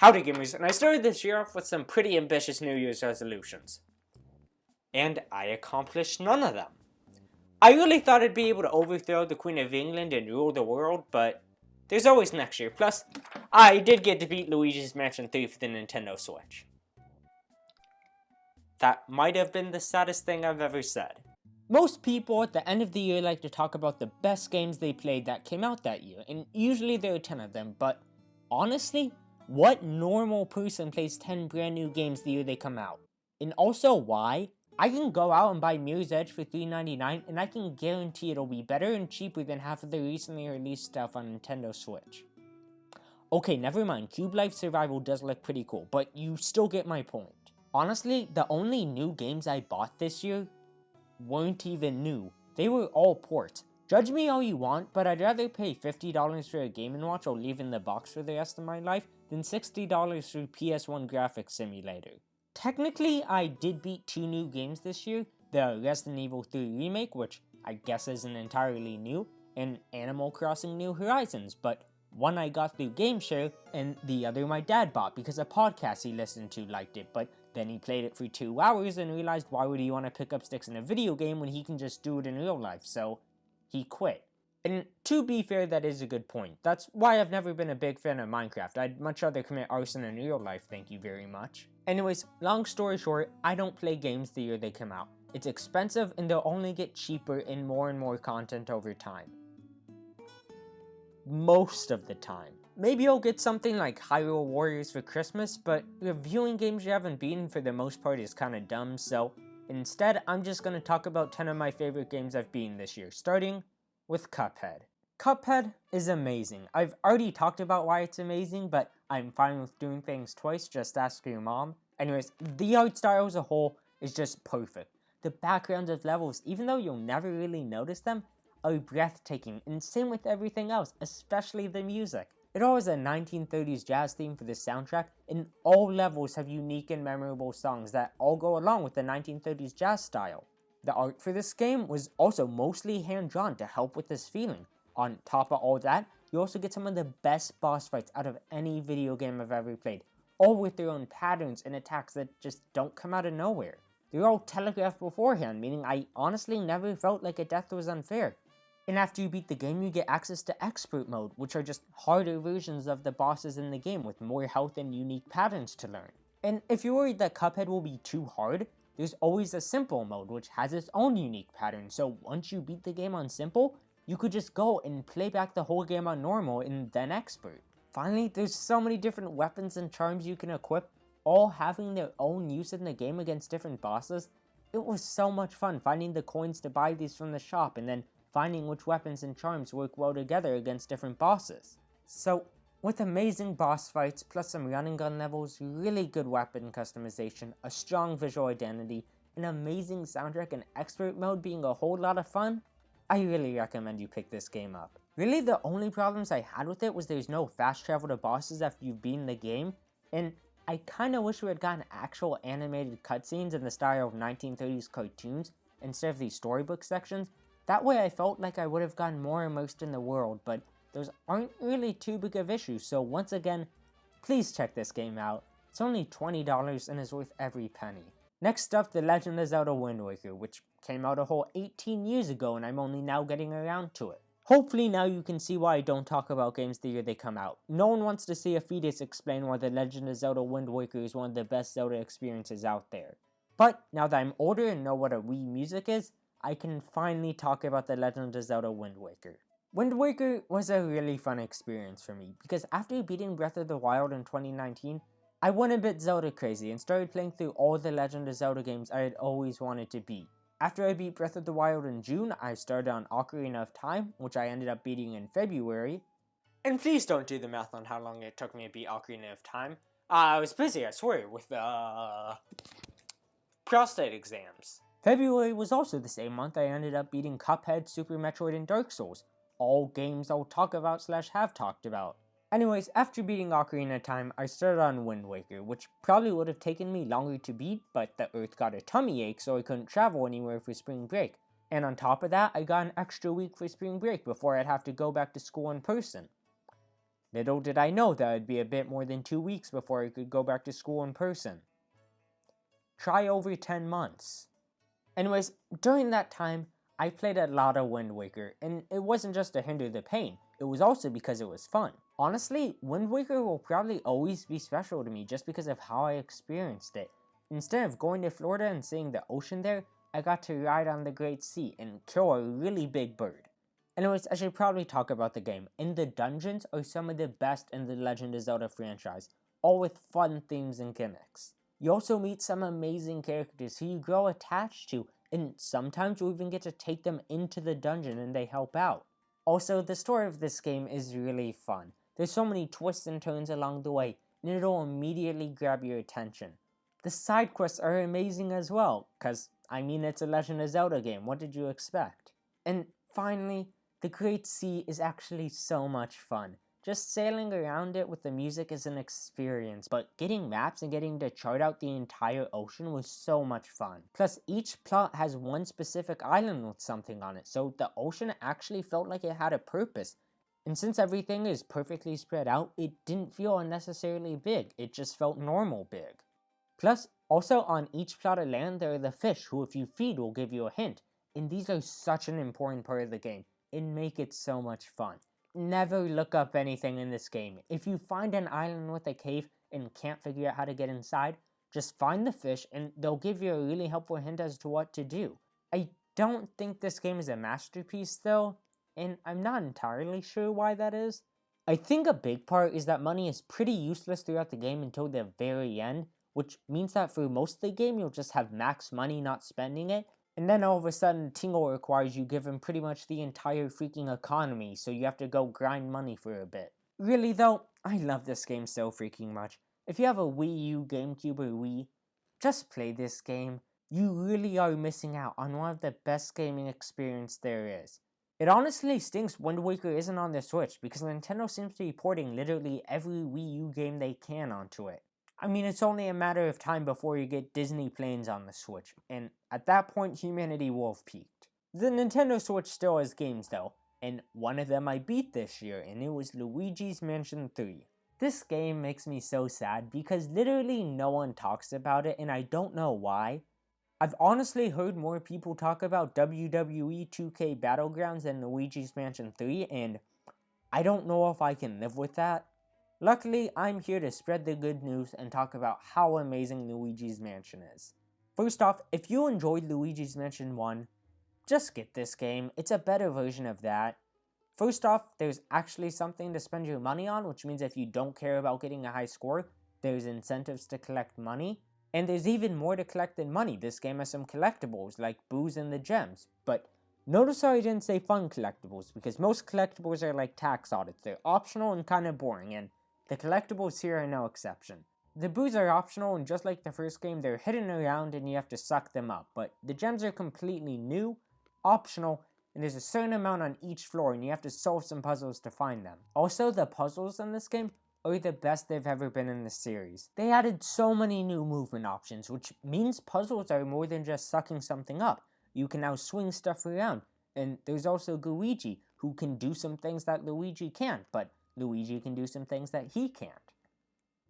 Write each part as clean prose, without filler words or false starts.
Howdy gamers, and I started this year off with some pretty ambitious New Year's resolutions. And I accomplished none of them. I really thought I'd be able to overthrow the Queen of England and rule the world, but there's always next year. Plus, I did get to beat Luigi's Mansion 3 for the Nintendo Switch. That might have been the saddest thing I've ever said. Most people at the end of the year like to talk about the best games they played that came out that year, and usually there are 10 of them, but honestly, what normal person plays 10 brand new games the year they come out? And also why? I can go out and buy Mirror's Edge for $3.99 and I can guarantee it'll be better and cheaper than half of the recently released stuff on Nintendo Switch. Okay, never mind, Cube Life Survival does look pretty cool, but you still get my point. Honestly, the only new games I bought this year weren't even new. They were all ports. Judge me all you want, but I'd rather pay $50 for a Game & Watch or leave in the box for the rest of my life than $60 for PS1 Graphics Simulator. Technically, I did beat 2 new games this year, the Resident Evil 3 Remake, which I guess isn't entirely new, and Animal Crossing New Horizons, but one I got through GameShare, and the other my dad bought because a podcast he listened to liked it, but then he played it for 2 hours and realized why would he want to pick up sticks in a video game when he can just do it in real life, so he quit. And to be fair, that is a good point. That's why I've never been a big fan of Minecraft. I'd much rather commit arson in real life, thank you very much. Anyways, long story short, I don't play games the year they come out. It's expensive and they'll only get cheaper and more content over time. Most of the time. Maybe I'll get something like Hyrule Warriors for Christmas, but reviewing games you haven't beaten for the most part is kinda dumb, so instead I'm just gonna talk about 10 of my favorite games I've beaten this year, starting with Cuphead. Cuphead is amazing. I've already talked about why it's amazing, but I'm fine with doing things twice, just ask your mom. Anyways, the art style as a whole is just perfect. The backgrounds of levels, even though you'll never really notice them, are breathtaking, and same with everything else, especially the music. It all has a 1930s jazz theme for the soundtrack, and all levels have unique and memorable songs that all go along with the 1930s jazz style. The art for this game was also mostly hand-drawn to help with this feeling. On top of all that, you also get some of the best boss fights out of any video game I've ever played, all with their own patterns and attacks that just don't come out of nowhere. They're all telegraphed beforehand, meaning I honestly never felt like a death was unfair. And after you beat the game, you get access to Expert Mode, which are just harder versions of the bosses in the game with more health and unique patterns to learn. And if you're worried that Cuphead will be too hard, there's always a Simple Mode, which has its own unique pattern, so once you beat the game on Simple, you could just go and play back the whole game on Normal and then Expert. Finally, there's so many different weapons and charms you can equip, all having their own use in the game against different bosses. It was so much fun finding the coins to buy these from the shop and then finding which weapons and charms work well together against different bosses. So, with amazing boss fights, plus some run and gun levels, really good weapon customization, a strong visual identity, an amazing soundtrack, and Expert Mode being a whole lot of fun, I really recommend you pick this game up. Really the only problems I had with it was there's no fast travel to bosses after you've beaten the game, and I kinda wish we had gotten actual animated cutscenes in the style of 1930s cartoons instead of these storybook sections. That way I felt like I would have gotten more immersed in the world, but those aren't really too big of issues, so once again, please check this game out. It's only $20 and is worth every penny. Next up, The Legend of Zelda Wind Waker, which came out a whole 18 years ago and I'm only now getting around to it. Hopefully now you can see why I don't talk about games the year they come out. No one wants to see a fetus explain why The Legend of Zelda Wind Waker is one of the best Zelda experiences out there. But now that I'm older and know what a Wii music is, I can finally talk about The Legend of Zelda Wind Waker. Wind Waker was a really fun experience for me, because after beating Breath of the Wild in 2019, I went a bit Zelda crazy and started playing through all the Legend of Zelda games I had always wanted to beat. After I beat Breath of the Wild in June, I started on Ocarina of Time, which I ended up beating in February. And please don't do the math on how long it took me to beat Ocarina of Time. I was busy, I swear, with prostate exams. February was also the same month I ended up beating Cuphead, Super Metroid, and Dark Souls. All games I'll talk about / have talked about. Anyways, after beating Ocarina of Time, I started on Wind Waker, which probably would have taken me longer to beat, but the Earth got a tummy ache so I couldn't travel anywhere for spring break. And on top of that, I got an extra week for spring break before I'd have to go back to school in person. Little did I know that it'd be a bit more than 2 weeks before I could go back to school in person. Try over 10 months. Anyways, during that time, I played a lot of Wind Waker, and it wasn't just to hinder the pain, it was also because it was fun. Honestly, Wind Waker will probably always be special to me just because of how I experienced it. Instead of going to Florida and seeing the ocean there, I got to ride on the Great Sea and kill a really big bird. Anyways, I should probably talk about the game, and the dungeons are some of the best in the Legend of Zelda franchise, all with fun themes and gimmicks. You also meet some amazing characters who you grow attached to, and sometimes you even get to take them into the dungeon and they help out. Also, the story of this game is really fun. There's so many twists and turns along the way, and it'll immediately grab your attention. The side quests are amazing as well, cause I mean it's a Legend of Zelda game, what did you expect? And finally, the Great Sea is actually so much fun. Just sailing around it with the music is an experience, but getting maps and getting to chart out the entire ocean was so much fun. Plus, each plot has one specific island with something on it, so the ocean actually felt like it had a purpose. And since everything is perfectly spread out, it didn't feel unnecessarily big, it just felt normal big. Plus, also on each plot of land there are the fish who if you feed will give you a hint, and these are such an important part of the game, and make it so much fun. Never look up anything in this game. If you find an island with a cave and can't figure out how to get inside, just find the fish and they'll give you a really helpful hint as to what to do. I don't think this game is a masterpiece though, and I'm not entirely sure why that is. I think a big part is that money is pretty useless throughout the game until the very end, which means that for most of the game you'll just have max money not spending it, and then all of a sudden Tingle requires you give him pretty much the entire freaking economy, so you have to go grind money for a bit. Really though, I love this game so freaking much. If you have a Wii U, GameCube, or Wii, just play this game. You really are missing out on one of the best gaming experiences there is. It honestly stinks Wind Waker isn't on the Switch, because Nintendo seems to be porting literally every Wii U game they can onto it. I mean, it's only a matter of time before you get Disney Planes on the Switch, and at that point, humanity will have peaked. The Nintendo Switch still has games though, and one of them I beat this year, and it was Luigi's Mansion 3. This game makes me so sad because literally no one talks about it, and I don't know why. I've honestly heard more people talk about WWE 2K Battlegrounds than Luigi's Mansion 3, and I don't know if I can live with that. Luckily, I'm here to spread the good news and talk about how amazing Luigi's Mansion is. First off, if you enjoyed Luigi's Mansion 1, just get this game. It's a better version of that. First off, there's actually something to spend your money on, which means if you don't care about getting a high score, there's incentives to collect money. And there's even more to collect than money. This game has some collectibles, like booze and the gems. But notice how I didn't say fun collectibles, because most collectibles are like tax audits. They're optional and kind of boring, and the collectibles here are no exception. The booze are optional, and just like the first game, they're hidden around and you have to suck them up. But the gems are completely new, optional, and there's a certain amount on each floor, and you have to solve some puzzles to find them. Also, the puzzles in this game are the best they've ever been in the series. They added so many new movement options, which means puzzles are more than just sucking something up. You can now swing stuff around, and there's also Luigi, who can do some things that Luigi can't, but Luigi can do some things that he can't.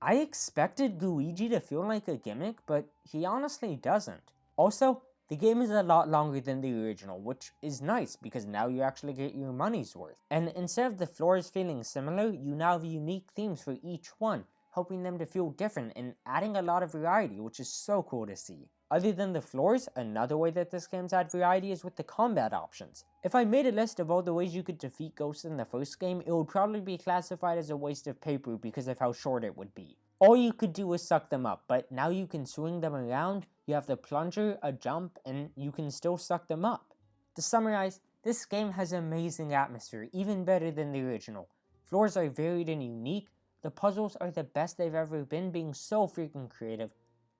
I expected Luigi to feel like a gimmick, but he honestly doesn't. Also, the game is a lot longer than the original, which is nice because now you actually get your money's worth. And instead of the floors feeling similar, you now have unique themes for each one, helping them to feel different and adding a lot of variety, which is so cool to see. Other than the floors, another way that this game's had variety is with the combat options. If I made a list of all the ways you could defeat ghosts in the first game, it would probably be classified as a waste of paper because of how short it would be. All you could do was suck them up, but now you can swing them around, you have the plunger, a jump, and you can still suck them up. To summarize, this game has amazing atmosphere, even better than the original. Floors are varied and unique, the puzzles are the best they've ever been, being so freaking creative.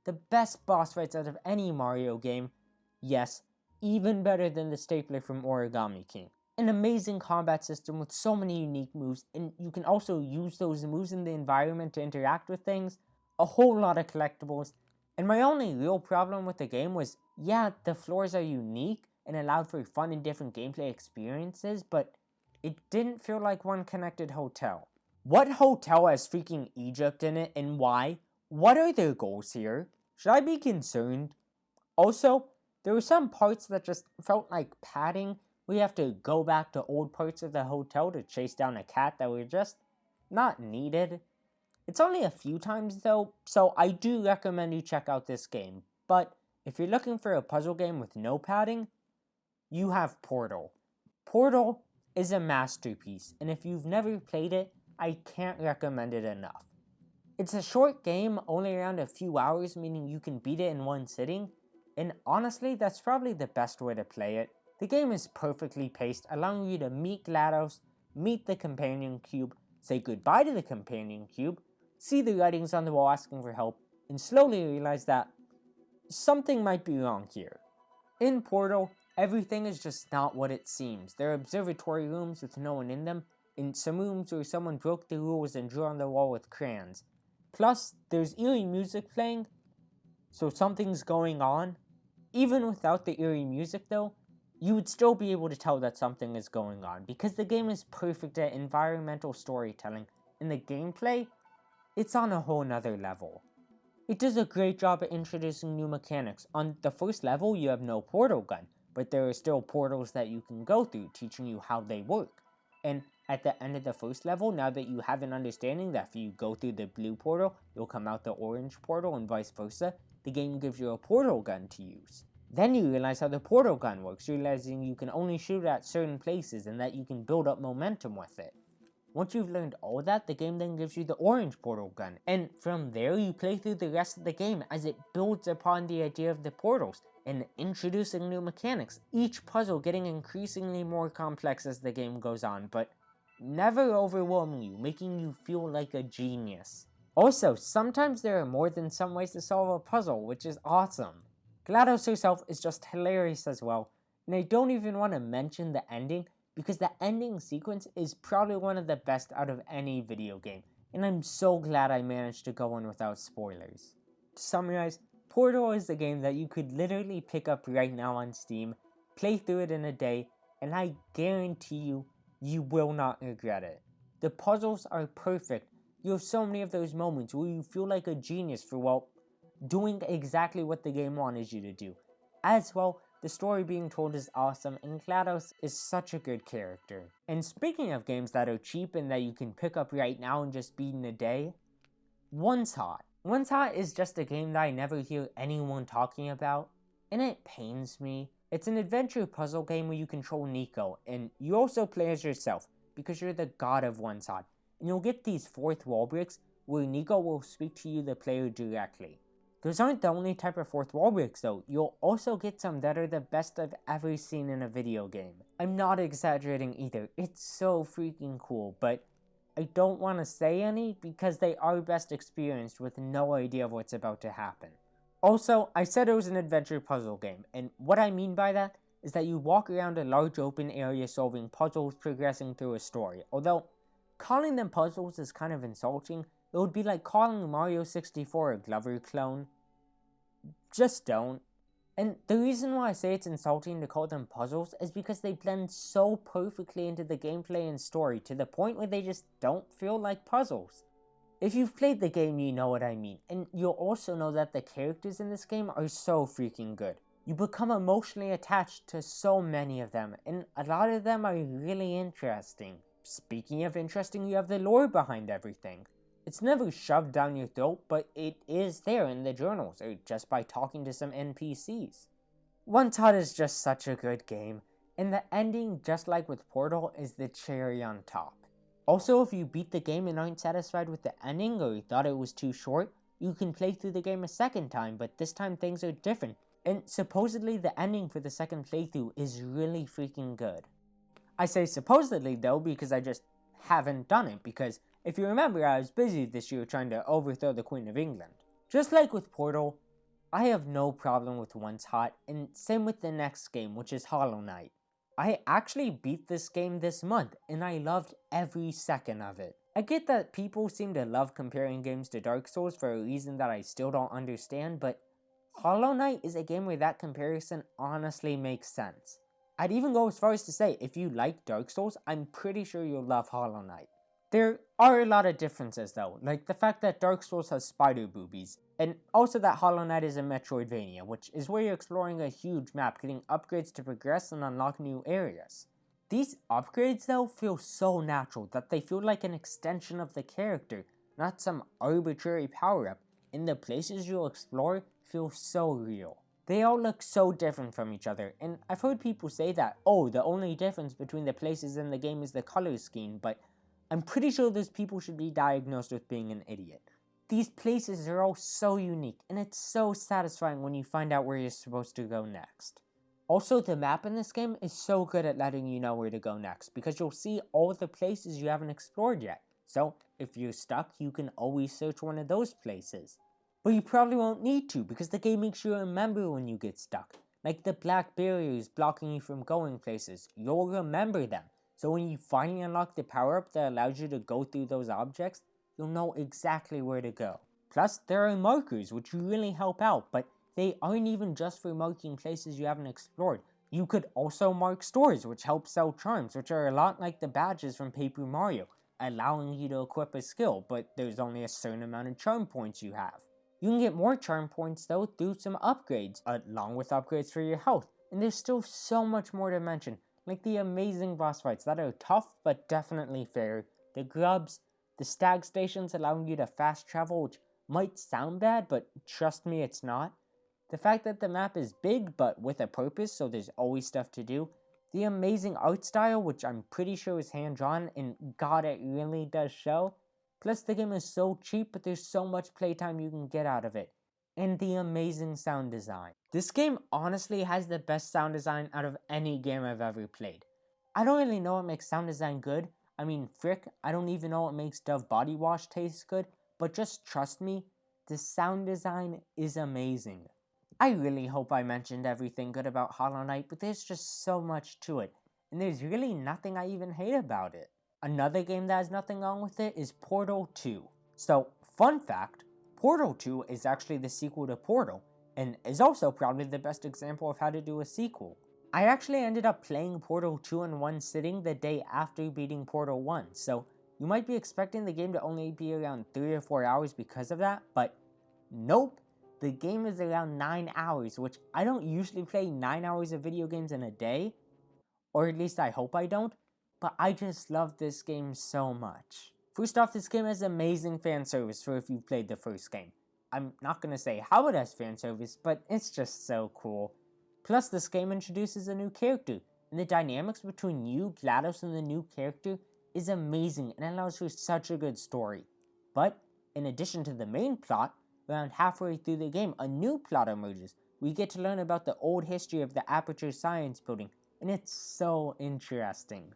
The best boss fights out of any Mario game, yes, even better than the stapler from Origami King. An amazing combat system with so many unique moves, and you can also use those moves in the environment to interact with things, a whole lot of collectibles, and my only real problem with the game was, yeah, the floors are unique and allowed for fun and different gameplay experiences, but it didn't feel like one connected hotel. What hotel has freaking Egypt in it and why? What are their goals here? Should I be concerned? Also, there were some parts that just felt like padding. We have to go back to old parts of the hotel to chase down a cat that were just not needed. It's only a few times though, so I do recommend you check out this game. But if you're looking for a puzzle game with no padding, you have Portal. Portal is a masterpiece, and if you've never played it, I can't recommend it enough. It's a short game, only around a few hours, meaning you can beat it in one sitting, and honestly, that's probably the best way to play it. The game is perfectly paced, allowing you to meet GLaDOS, meet the companion cube, say goodbye to the companion cube, see the writings on the wall asking for help, and slowly realize that something might be wrong here. In Portal, everything is just not what it seems. There are observatory rooms with no one in them, and some rooms where someone broke the rules and drew on the wall with crayons. Plus, there's eerie music playing, so something's going on. Even without the eerie music though, you would still be able to tell that something is going on, because the game is perfect at environmental storytelling, and the gameplay, it's on a whole nother level. It does a great job at introducing new mechanics. On the first level, you have no portal gun, but there are still portals that you can go through, teaching you how they work. And at the end of the first level, now that you have an understanding that if you go through the blue portal, you'll come out the orange portal and vice versa, the game gives you a portal gun to use. Then you realize how the portal gun works, realizing you can only shoot at certain places and that you can build up momentum with it. Once you've learned all that, the game then gives you the orange portal gun, and from there you play through the rest of the game as it builds upon the idea of the portals and introducing new mechanics, each puzzle getting increasingly more complex as the game goes on, but never overwhelming you, making you feel like a genius. Also, sometimes there are more than some ways to solve a puzzle, which is awesome. GLaDOS herself is just hilarious as well, and I don't even want to mention the ending, because the ending sequence is probably one of the best out of any video game, and I'm so glad I managed to go in without spoilers. To summarize, Portal is a game that you could literally pick up right now on Steam, play through it in a day, and I guarantee you, you will not regret it. The puzzles are perfect. You have so many of those moments where you feel like a genius for, well, doing exactly what the game wanted you to do. As well, the story being told is awesome, and GLaDOS is such a good character. And speaking of games that are cheap and that you can pick up right now and just beat in a day, OneShot. OneShot is just a game that I never hear anyone talking about, and it pains me. It's an adventure puzzle game where you control Nico, and you also play as yourself, because you're the god of OneShot, and you'll get these fourth wall breaks where Nico will speak to you, the player, directly. Those aren't the only type of fourth wall breaks though, you'll also get some that are the best I've ever seen in a video game. I'm not exaggerating either, it's so freaking cool, but I don't want to say any because they are best experienced with no idea of what's about to happen. Also, I said it was an adventure puzzle game, and what I mean by that is that you walk around a large open area solving puzzles, progressing through a story. Although, calling them puzzles is kind of insulting. It would be like calling Mario 64 a Glover clone. Just don't. And the reason why I say it's insulting to call them puzzles is because they blend so perfectly into the gameplay and story to the point where they just don't feel like puzzles. If you've played the game, you know what I mean, and you'll also know that the characters in this game are so freaking good. You become emotionally attached to so many of them, and a lot of them are really interesting. Speaking of interesting, you have the lore behind everything. It's never shoved down your throat, but it is there in the journals, or just by talking to some NPCs. OneShot is just such a good game, and the ending, just like with Portal, is the cherry on top. Also, if you beat the game and aren't satisfied with the ending, or you thought it was too short, you can play through the game a second time, but this time things are different, and supposedly the ending for the second playthrough is really freaking good. I say supposedly though because I just haven't done it, because if you remember, I was busy this year trying to overthrow the Queen of England. Just like with Portal, I have no problem with OneShot, and same with the next game, which is Hollow Knight. I actually beat this game this month, and I loved every second of it. I get that people seem to love comparing games to Dark Souls for a reason that I still don't understand, but Hollow Knight is a game where that comparison honestly makes sense. I'd even go as far as to say, if you like Dark Souls, I'm pretty sure you'll love Hollow Knight. There are a lot of differences though, like the fact that Dark Souls has spider boobies, and also that Hollow Knight is a Metroidvania, which is where you're exploring a huge map, getting upgrades to progress and unlock new areas. These upgrades though feel so natural that they feel like an extension of the character, not some arbitrary power-up, and the places you'll explore feel so real. They all look so different from each other, and I've heard people say that, oh, the only difference between the places in the game is the color scheme, but I'm pretty sure those people should be diagnosed with being an idiot. These places are all so unique, and it's so satisfying when you find out where you're supposed to go next. Also, the map in this game is so good at letting you know where to go next, because you'll see all the places you haven't explored yet. So, if you're stuck, you can always search one of those places. But you probably won't need to, because the game makes you remember when you get stuck. Like the black barriers blocking you from going places, you'll remember them. So when you finally unlock the power-up that allows you to go through those objects, you'll know exactly where to go. Plus, there are markers which really help out, but they aren't even just for marking places you haven't explored. You could also mark stores which help sell charms, which are a lot like the badges from Paper Mario, allowing you to equip a skill, but there's only a certain amount of charm points you have. You can get more charm points though through some upgrades, along with upgrades for your health, and there's still so much more to mention, like the amazing boss fights that are tough but definitely fair, the grubs, the stag stations allowing you to fast travel, which might sound bad, but trust me, it's not. The fact that the map is big but with a purpose, so there's always stuff to do. The amazing art style, which I'm pretty sure is hand-drawn, and god, it really does show. Plus, the game is so cheap, but there's so much playtime you can get out of it. And the amazing sound design. This game honestly has the best sound design out of any game I've ever played. I don't really know what makes sound design good. I mean, frick, I don't even know what makes Dove body wash taste good, but just trust me, the sound design is amazing. I really hope I mentioned everything good about Hollow Knight, but there's just so much to it, and there's really nothing I even hate about it. Another game that has nothing wrong with it is Portal 2. So, fun fact, Portal 2 is actually the sequel to Portal, and is also probably the best example of how to do a sequel. I actually ended up playing Portal 2 in one sitting the day after beating Portal 1, so you might be expecting the game to only be around 3 or 4 hours because of that, but nope, the game is around 9 hours, which I don't usually play 9 hours of video games in a day, or at least I hope I don't, but I just love this game so much. First off, this game has amazing fan service for if you've played the first game. I'm not gonna say how it has fan service, but it's just so cool. Plus, this game introduces a new character, and the dynamics between you, GLaDOS, and the new character is amazing and allows for such a good story. But, in addition to the main plot, around halfway through the game, a new plot emerges. We get to learn about the old history of the Aperture Science Building, and it's so interesting.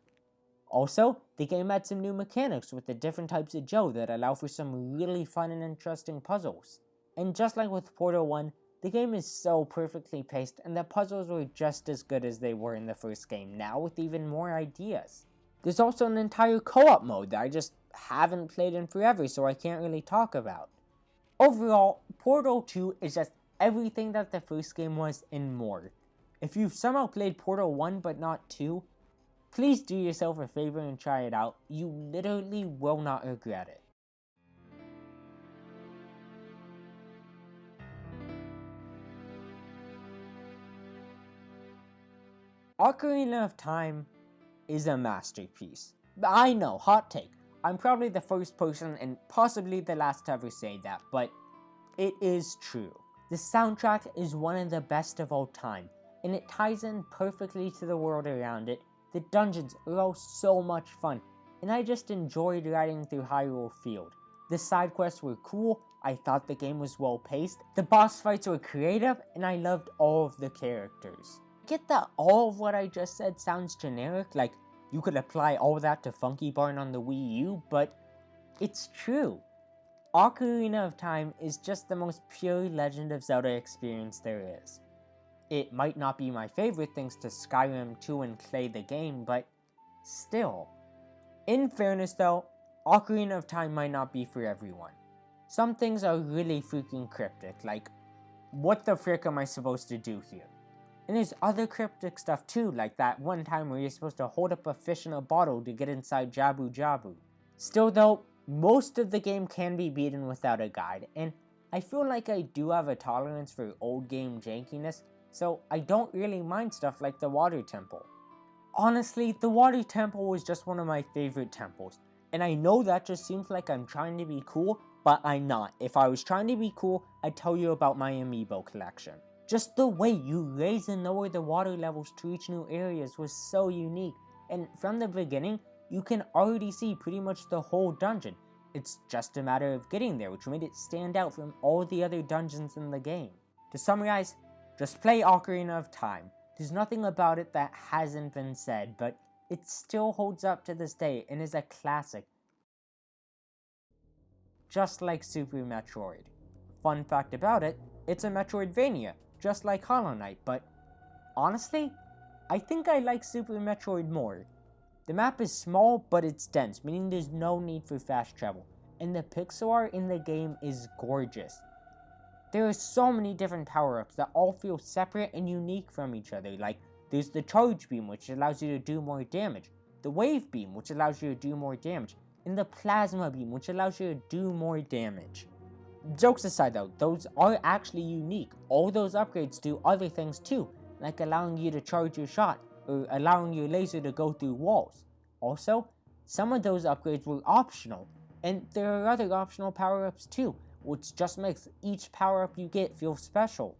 Also, the game adds some new mechanics with the different types of Joe that allow for some really fun and interesting puzzles. And just like with Portal 1, the game is so perfectly paced, and the puzzles were just as good as they were in the first game, now with even more ideas. There's also an entire co-op mode that I just haven't played in forever, so I can't really talk about. Overall, Portal 2 is just everything that the first game was and more. If you've somehow played Portal 1 but not 2, please do yourself a favor and try it out. You literally will not regret it. Ocarina of Time is a masterpiece. I know, hot take. I'm probably the first person and possibly the last to ever say that, but it is true. The soundtrack is one of the best of all time, and it ties in perfectly to the world around it. The dungeons are all so much fun, and I just enjoyed riding through Hyrule Field. The side quests were cool, I thought the game was well paced, the boss fights were creative, and I loved all of the characters. Get that all of what I just said sounds generic, like you could apply all that to Funky Barn on the Wii U, but it's true. Ocarina of Time is just the most pure Legend of Zelda experience there is. It might not be my favorite thanks to Skyrim 2 and Clay the Game, but still. In fairness though, Ocarina of Time might not be for everyone. Some things are really freaking cryptic, like, what the frick am I supposed to do here? And there's other cryptic stuff too, like that one time where you're supposed to hold up a fish in a bottle to get inside Jabu Jabu. Still though, most of the game can be beaten without a guide, and I feel like I do have a tolerance for old game jankiness, so I don't really mind stuff like the water temple. Honestly, the water temple was just one of my favorite temples, and I know that just seems like I'm trying to be cool, but I'm not. If I was trying to be cool, I'd tell you about my amiibo collection. Just the way you raise and lower the water levels to reach new areas was so unique, and from the beginning, you can already see pretty much the whole dungeon. It's just a matter of getting there, which made it stand out from all the other dungeons in the game. To summarize, just play Ocarina of Time. There's nothing about it that hasn't been said, but it still holds up to this day and is a classic. Just like Super Metroid. Fun fact about it, it's a Metroidvania, just like Hollow Knight, but honestly, I think I like Super Metroid more. The map is small, but it's dense, meaning there's no need for fast travel, and the pixel art in the game is gorgeous. There are so many different power-ups that all feel separate and unique from each other, like there's the Charge Beam, which allows you to do more damage, the Wave Beam, which allows you to do more damage, and the Plasma Beam, which allows you to do more damage. Jokes aside though, those are actually unique. All those upgrades do other things too, like allowing you to charge your shot, or allowing your laser to go through walls. Also, some of those upgrades were optional, and there are other optional power-ups too, which just makes each power-up you get feel special.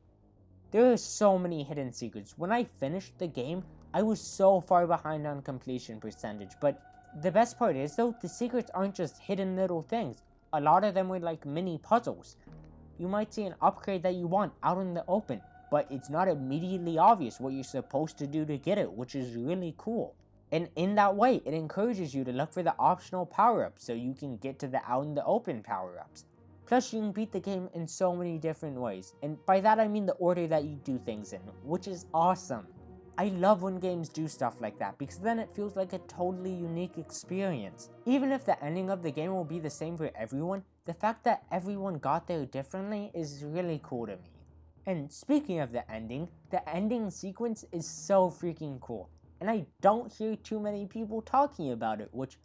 There are so many hidden secrets. When I finished the game, I was so far behind on completion percentage, but the best part is though, the secrets aren't just hidden little things. A lot of them were like mini puzzles. You might see an upgrade that you want out in the open, but it's not immediately obvious what you're supposed to do to get it, which is really cool. And in that way, it encourages you to look for the optional power-ups so you can get to the out in the open power-ups. Plus, you can beat the game in so many different ways, and by that I mean the order that you do things in, which is awesome. I love when games do stuff like that, because then it feels like a totally unique experience. Even if the ending of the game will be the same for everyone, the fact that everyone got there differently is really cool to me. And speaking of the ending sequence is so freaking cool, and I don't hear too many people talking about it, which,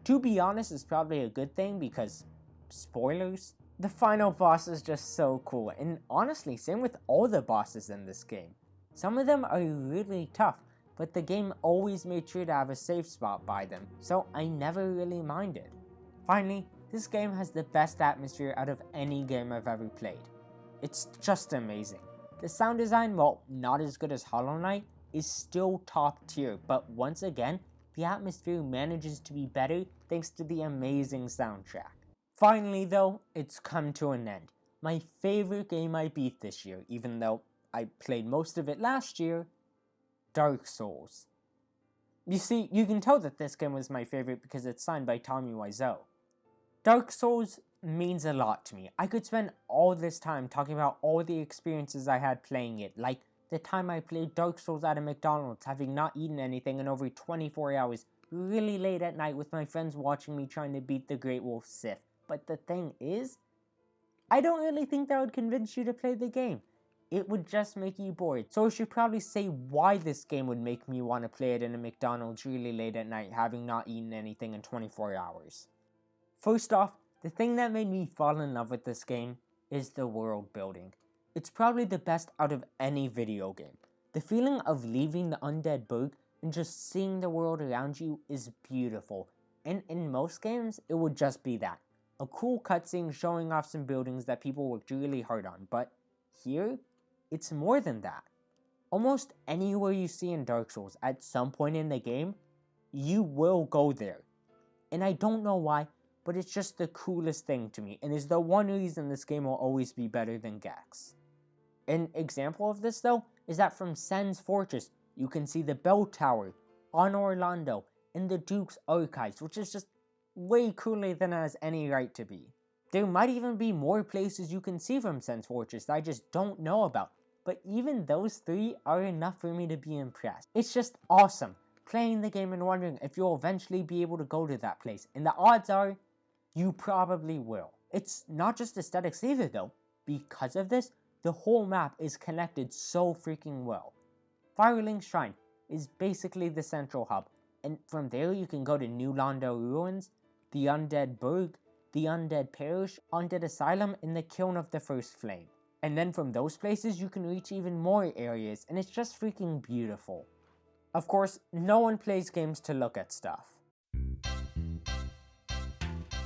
to be honest, is probably a good thing because, spoilers? The final boss is just so cool, and honestly, same with all the bosses in this game. Some of them are really tough, but the game always made sure to have a safe spot by them, so I never really minded. Finally, this game has the best atmosphere out of any game I've ever played. It's just amazing. The sound design, while not as good as Hollow Knight, is still top tier, but once again, the atmosphere manages to be better thanks to the amazing soundtrack. Finally though, it's come to an end. My favorite game I beat this year, even though I played most of it last year, Dark Souls. You see, you can tell that this game was my favorite because it's signed by Tommy Wiseau. Dark Souls means a lot to me. I could spend all this time talking about all the experiences I had playing it, like the time I played Dark Souls at a McDonald's, having not eaten anything in over 24 hours, really late at night with my friends watching me trying to beat the Great Wolf Sith. But the thing is, I don't really think that would convince you to play the game. It would just make you bored. So I should probably say why this game would make me want to play it in a McDonald's really late at night, having not eaten anything in 24 hours. First off, the thing that made me fall in love with this game is the world building. It's probably the best out of any video game. The feeling of leaving the undead burg and just seeing the world around you is beautiful. And in most games, it would just be that. A cool cutscene showing off some buildings that people worked really hard on, but here, it's more than that. Almost anywhere you see in Dark Souls at some point in the game, you will go there. And I don't know why, but it's just the coolest thing to me, and is the one reason this game will always be better than Gex. An example of this though, is that from Sen's Fortress, you can see the Bell Tower, on Orlando, and the Duke's Archives, which is just way cooler than it has any right to be. There might even be more places you can see from Sen's Fortress that I just don't know about, but even those three are enough for me to be impressed. It's just awesome, playing the game and wondering if you'll eventually be able to go to that place, and the odds are, you probably will. It's not just aesthetics either though. Because of this, the whole map is connected so freaking well. Firelink Shrine is basically the central hub, and from there you can go to New Londo Ruins, the Undead Burg, the Undead Parish, Undead Asylum, and the Kiln of the First Flame. And then from those places you can reach even more areas, and it's just freaking beautiful. Of course, no one plays games to look at stuff.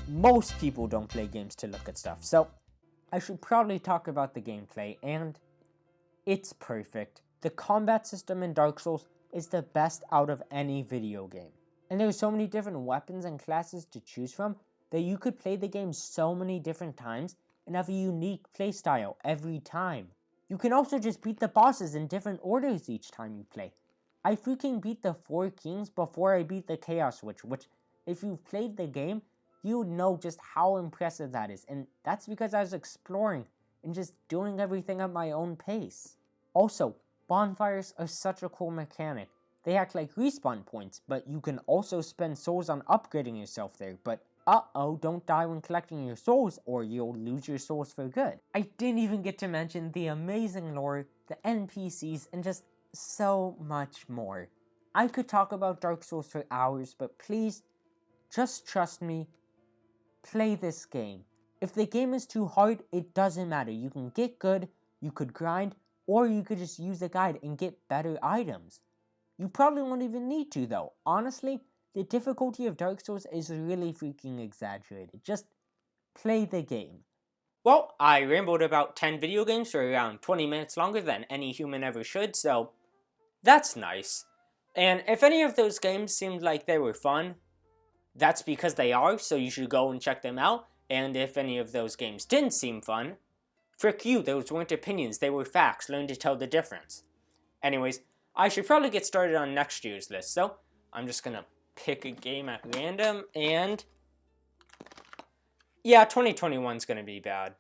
Most people don't play games to look at stuff, so I should probably talk about the gameplay, and it's perfect. The combat system in Dark Souls is the best out of any video game. And there's so many different weapons and classes to choose from that you could play the game so many different times and have a unique playstyle every time. You can also just beat the bosses in different orders each time you play. I freaking beat the 4 Kings before I beat the Chaos Witch, which if you've played the game, you would know just how impressive that is, and that's because I was exploring and just doing everything at my own pace. Also, bonfires are such a cool mechanic. They act like respawn points, but you can also spend souls on upgrading yourself there, but uh-oh, don't die when collecting your souls or you'll lose your souls for good. I didn't even get to mention the amazing lore, the NPCs, and just so much more. I could talk about Dark Souls for hours, but please, just trust me, play this game. If the game is too hard, it doesn't matter. You can get good, you could grind, or you could just use a guide and get better items. You probably won't even need to though. Honestly, the difficulty of Dark Souls is really freaking exaggerated. Just play the game. Well, I rambled about 10 video games for around 20 minutes longer than any human ever should, so that's nice. And if any of those games seemed like they were fun, that's because they are, so you should go and check them out. And if any of those games didn't seem fun, frick you, those weren't opinions, they were facts. Learn to tell the difference. Anyways, I should probably get started on next year's list, so I'm just gonna pick a game at random, and yeah, 2021's gonna be bad.